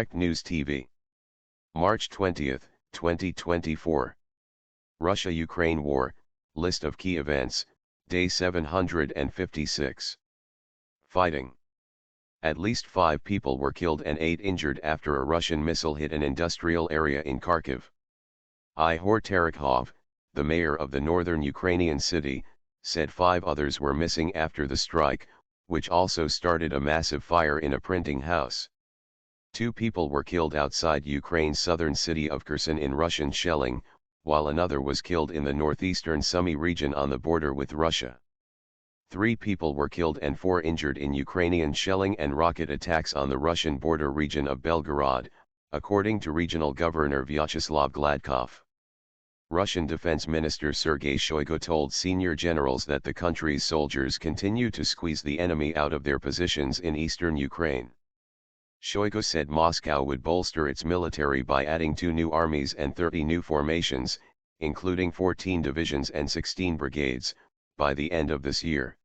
Direct News TV. March 20, 2024. Russia-Ukraine War, List of Key Events, Day 756. Fighting. At least 5 people were killed and 8 injured after a Russian missile hit an industrial area in Kharkiv. Ihor Terekhov, the mayor of the northern Ukrainian city, said 5 others were missing after the strike, which also started a massive fire in a printing house. 2 people were killed outside Ukraine's southern city of Kherson in Russian shelling, while another was killed in the northeastern Sumy region on the border with Russia. 3 people were killed and 4 injured in Ukrainian shelling and rocket attacks on the Russian border region of Belgorod, according to regional governor Vyacheslav Gladkov. Russian Defense Minister Sergei Shoigu told senior generals that the country's soldiers continue to squeeze the enemy out of their positions in eastern Ukraine. Shoigu said Moscow would bolster its military by adding 2 new armies and 30 new formations, including 14 divisions and 16 brigades, by the end of this year.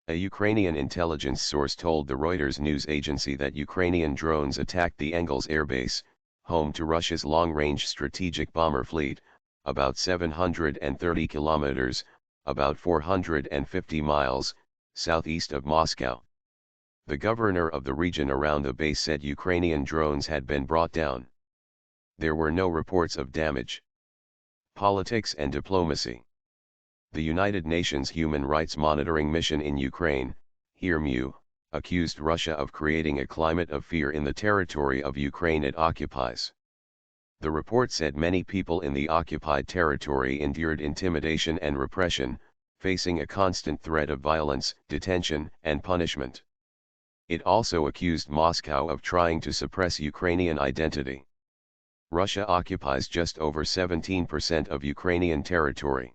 A Ukrainian intelligence source told the Reuters news agency that Ukrainian drones attacked the Engels airbase, home to Russia's long-range strategic bomber fleet, about 730 kilometers, about 450 miles, southeast of Moscow. The governor of the region around the base said Ukrainian drones had been brought down. There were no reports of damage. Politics and diplomacy. The United Nations Human Rights Monitoring Mission in Ukraine, HRMU, accused Russia of creating a climate of fear in the territory of Ukraine it occupies. The report said many people in the occupied territory endured intimidation and repression, facing a constant threat of violence, detention, and punishment. It also accused Moscow of trying to suppress Ukrainian identity. Russia occupies just over 17% of Ukrainian territory.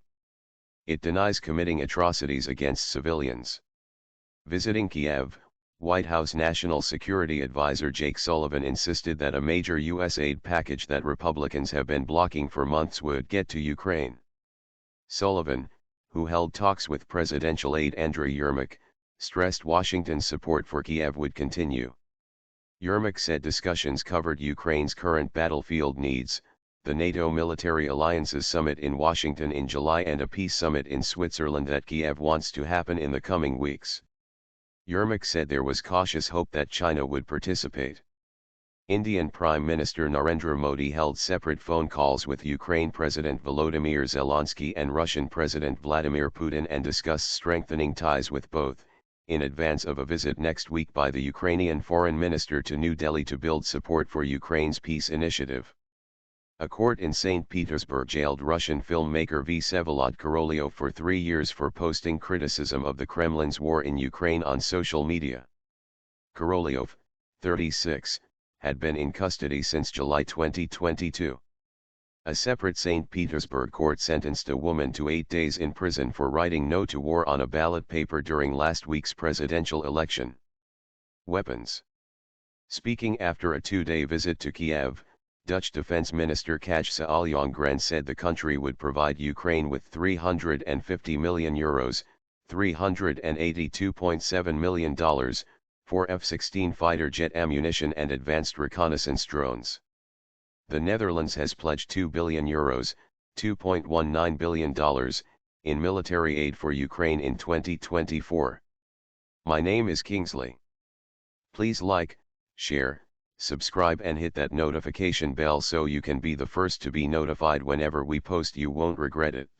It denies committing atrocities against civilians. Visiting Kiev, White House National Security Advisor Jake Sullivan insisted that a major U.S. aid package that Republicans have been blocking for months would get to Ukraine. Sullivan, who held talks with presidential aide Andriy Yermak, stressed Washington's support for Kiev would continue. Yermak said discussions covered Ukraine's current battlefield needs, the NATO Military Alliances Summit in Washington in July and a peace summit in Switzerland that Kiev wants to happen in the coming weeks. Yermak said there was cautious hope that China would participate. Indian Prime Minister Narendra Modi held separate phone calls with Ukraine President Volodymyr Zelensky and Russian President Vladimir Putin and discussed strengthening ties with both, in advance of a visit next week by the Ukrainian foreign minister to New Delhi to build support for Ukraine's peace initiative. A court in St. Petersburg jailed Russian filmmaker Vsevolod Korolev for 3 years for posting criticism of the Kremlin's war in Ukraine on social media. Korolev, 36, had been in custody since July 2022. A separate St. Petersburg court sentenced a woman to 8 days in prison for writing "No to War" on a ballot paper during last week's presidential election. Weapons. Speaking after a 2-day visit to Kiev, Dutch Defense Minister Kajsa Ollongren said the country would provide Ukraine with €350 million, $382.7 million, for F-16 fighter jet ammunition and advanced reconnaissance drones. The Netherlands has pledged €2 billion, $2.19 billion, in military aid for Ukraine in 2024. My name is Kingsley. Please like, share, subscribe and hit that notification bell so you can be the first to be notified whenever we post. You won't regret it.